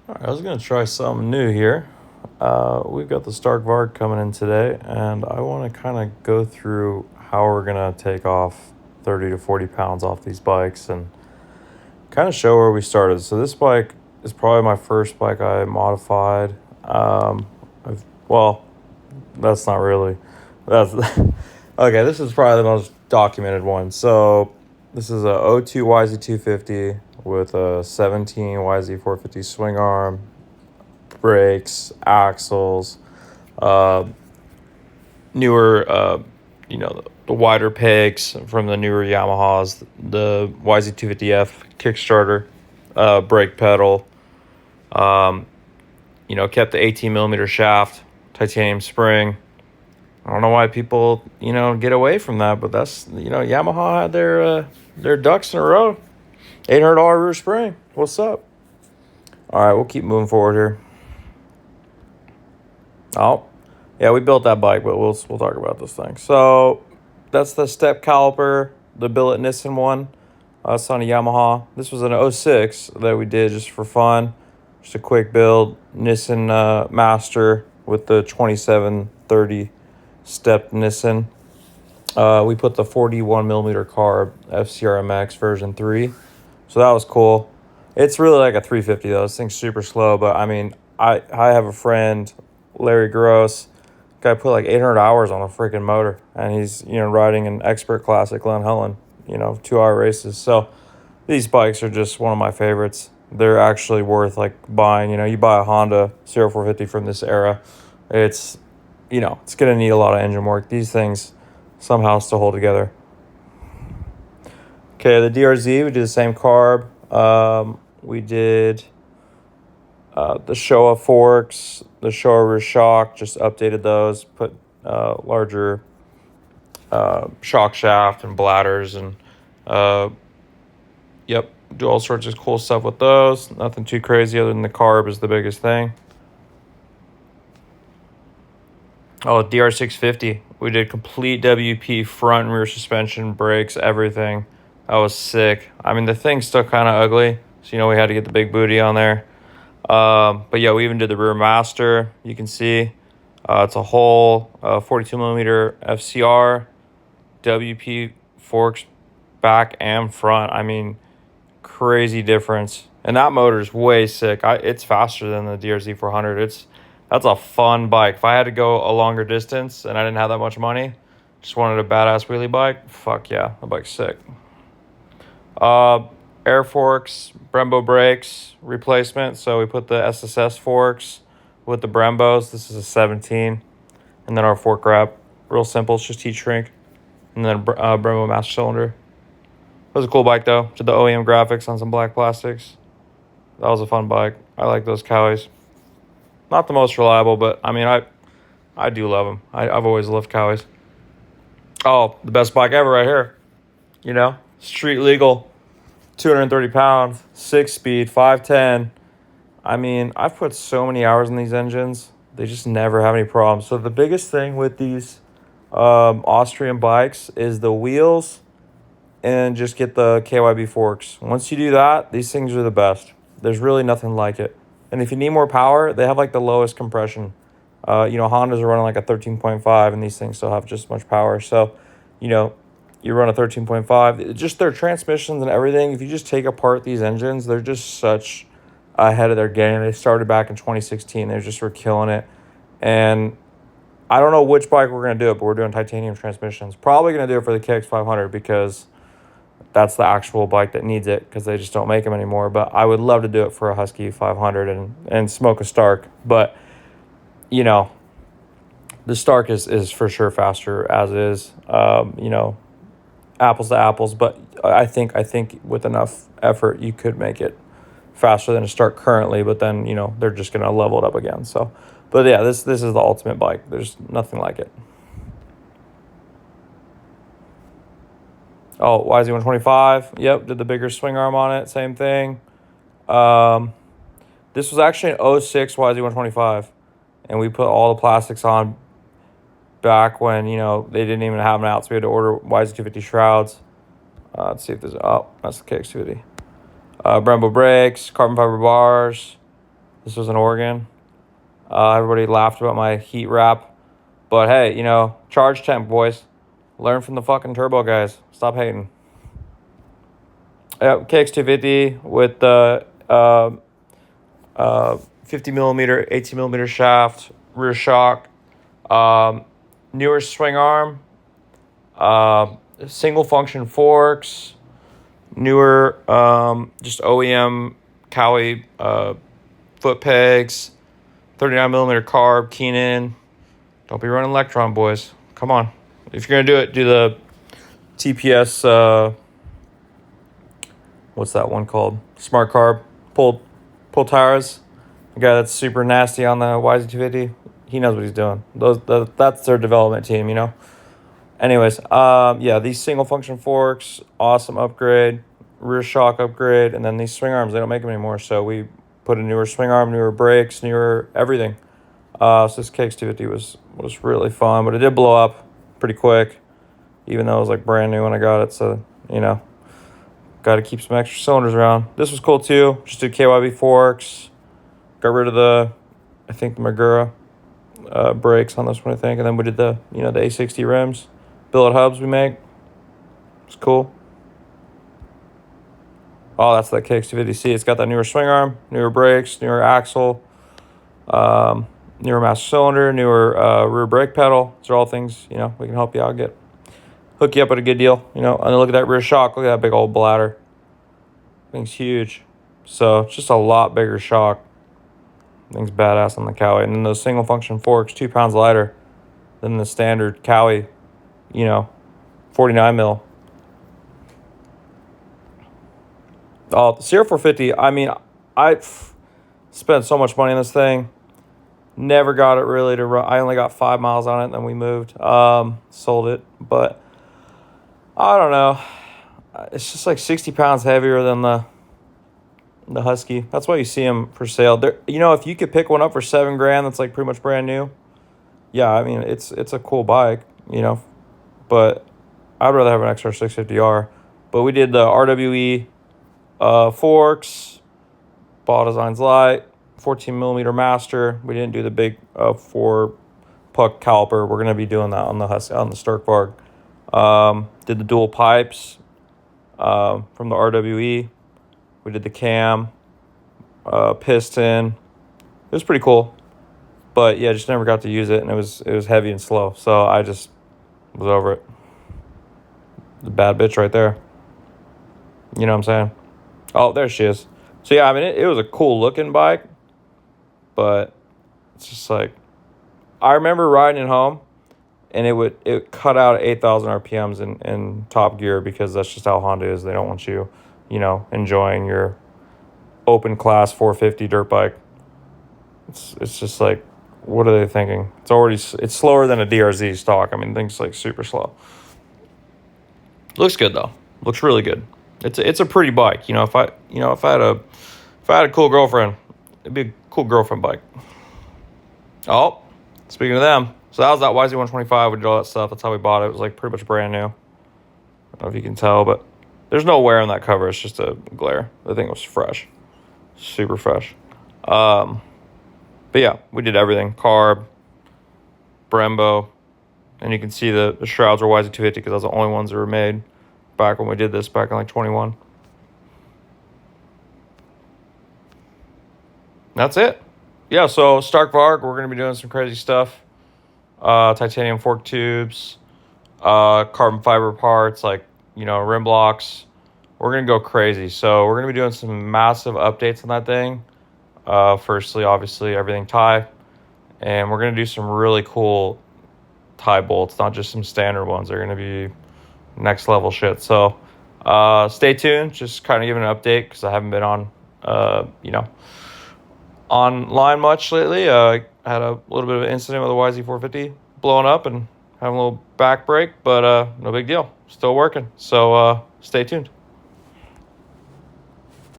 All right, I was going to try something new here. We've got the Stark Varg coming in today, and I want to kind of go through how we're going to take off 30 to 40 pounds off these bikes and kind of show where we started. So, this bike is probably my first bike I modified. Well, that's not really. That's okay. This is probably the most documented one. So, this is a O2 YZ250 with a 17 YZ450 swing arm, brakes, axles, uh, newer, the wider pegs from the newer Yamahas, the YZ250F Kickstarter, brake pedal, um, kept the 18 millimeter shaft, titanium spring. I don't know why people, get away from that, but that's, Yamaha had their ducks in a row. $800 rear spring. What's up? All right, we'll keep moving forward here. Oh, yeah, we built that bike, but we'll talk about this thing. So that's the step caliper, the billet Nissan one. It's on a Yamaha. This was an '06 that we did just for fun. Just a quick build. Nissan Master with the 2730 step Nissan. We put the 41 millimeter carb FCRMX version 3. So that was cool. It's really like a 350 though. This thing's super slow, but I mean, I have a friend, Larry Gross. Guy put like 800 hours on a freaking motor, and he's riding an expert class at Glen Helen, 2 hour races. So these bikes are just one of my favorites. They're actually worth like buying. You buy a Honda 0450 from this era, it's it's gonna need a lot of engine work. These things somehow still hold together. Okay, the DRZ, we did the same carb. We did the Showa forks, the Showa rear shock, just updated those, put larger shock shaft and bladders, and uh, yep, do all sorts of cool stuff with those. Nothing too crazy other than the carb is the biggest thing. Oh, DR650. We did complete WP front and rear suspension, brakes, everything. That was sick. I mean, the thing's still kind of ugly, so we had to get the big booty on there. But yeah, we even did the rear master. You can see it's a whole 42 millimeter FCR, WP forks back and front. I mean, crazy difference. And that motor is way sick. It's faster than the DRZ 400. That's a fun bike. If I had to go a longer distance and I didn't have that much money, just wanted a badass wheelie bike, fuck yeah, the bike's sick. Air forks, Brembo brakes replacement. So we put the SSS forks with the Brembos. This is a 17. And then our fork wrap, real simple, it's just heat shrink. And then Brembo master cylinder. It was a cool bike though. Did the OEM graphics on some black plastics. That was a fun bike. I like those Cowies. Not the most reliable, but I mean, I do love them. I've always loved Cowies. Oh, the best bike ever right here. Street legal, 230 pounds, 6-speed, 510. I mean, I've put so many hours in these engines. They just never have any problems. So the biggest thing with these Austrian bikes is the wheels, and just get the KYB forks. Once you do that, these things are the best. There's really nothing like it. And if you need more power, they have like the lowest compression. Hondas are running like a 13.5, and these things still have just as much power. So, you run a 13.5. Just their transmissions and everything, if you just take apart these engines, they're just such ahead of their game. They started back in 2016. They just were killing it. And I don't know which bike we're going to do it, but we're doing titanium transmissions. Probably going to do it for the KX500 because that's the actual bike that needs it, because they just don't make them anymore. But I would love to do it for a Husky 500 and smoke a Stark. But, the Stark is for sure faster as is, apples to apples. But I think with enough effort, you could make it faster than a Stark currently. But then, they're just going to level it up again. So, but yeah, this is the ultimate bike. There's nothing like it. Oh, YZ125. Yep, did the bigger swing arm on it. Same thing. This was actually an '06 YZ125, and we put all the plastics on back when they didn't even have them out, so we had to order YZ250 shrouds. Let's see if there's that's the KX250. Brembo brakes, carbon fiber bars. This was in Oregon. Everybody laughed about my heat wrap. But hey, charge temp, boys. Learn from the fucking turbo guys. Stop hating. Yep, KX250 with the 50 millimeter, 18 millimeter shaft, rear shock, newer swing arm, single function forks, newer just OEM Cowie foot pegs, 39 millimeter carb, Keenan. Don't be running Electron, boys. Come on. If you're gonna do it, do the TPS. What's that one called? Smart carb. Pull tires. The guy that's super nasty on the YZ250. He knows what he's doing. That's their development team, Anyways, yeah, these single function forks, awesome upgrade, rear shock upgrade, and then these swing arms, they don't make them anymore. So we put a newer swing arm, newer brakes, newer everything. So this KX250 was really fun, but it did blow up pretty quick, even though it was like brand new when I got it. So, got to keep some extra cylinders around. This was cool too. Just did KYB forks. Got rid of the Magura brakes on this one, I think. And then we did the A60 rims. Billet hubs we make. It's cool. Oh, that's that KX250C. It's got that newer swing arm, newer brakes, newer axle, newer master cylinder, newer rear brake pedal. These are all things, we can help you out, hook you up at a good deal, And then look at that rear shock. Look at that big old bladder. Thing's huge. So it's just a lot bigger shock. Thing's badass on the Cowie. And then those single function forks, 2 pounds lighter than the standard Cowie, 49 mil. Oh, the CR450, I mean, I spent so much money on this thing. Never got it really to run. I only got 5 miles on it, and then we moved. Sold it. But I don't know. It's just like 60 pounds heavier than the Husky. That's why you see them for sale. There, if you could pick one up for $7,000, that's like pretty much brand new. Yeah, I mean it's a cool bike, but I'd rather have an XR650R. But we did the RWE forks, Ball Designs Light, 14 millimeter master. We didn't do the big 4-puck caliper. We're gonna be doing that on the Starkvarg. Did the dual pipes from the RWE. We did the cam, piston. It was pretty cool, but yeah, just never got to use it, and it was heavy and slow. So I just was over it. The bad bitch right there. You know what I'm saying? Oh, there she is. So yeah, I mean it was a cool looking bike, but it's just like I remember riding it home, and it cut out 8,000 RPMs in top gear, because that's just how Honda is. They don't want you, enjoying your open class 450 dirt bike. It's just like, what are they thinking? It's slower than a DRZ stock. I mean, things like super slow. Looks good though. Looks really good. It's a pretty bike. If I had a cool girlfriend, it'd be a cool girlfriend bike. Oh, speaking of them, so that was that YZ125. We did all that stuff. That's how we bought it. It was like pretty much brand new. I don't know if you can tell, but there's no wear on that cover. It's just a glare. The thing was fresh. Super fresh. But yeah, we did everything. Carb, Brembo, and you can see the shrouds were YZ250 because those are the only ones that were made back when we did this, back in like 21. That's it. Yeah, so Starkvarg, we're going to be doing some crazy stuff. Titanium fork tubes, carbon fiber parts, like, rim blocks. We're going to go crazy. So we're going to be doing some massive updates on that thing. Firstly, obviously, everything tie. And we're going to do some really cool tie bolts, not just some standard ones. They're going to be next level shit. So stay tuned. Just kind of giving an update because I haven't been on, online much lately. I had a little bit of an incident with a YZ450 blowing up and having a little back break, but no big deal. Still working. So stay tuned.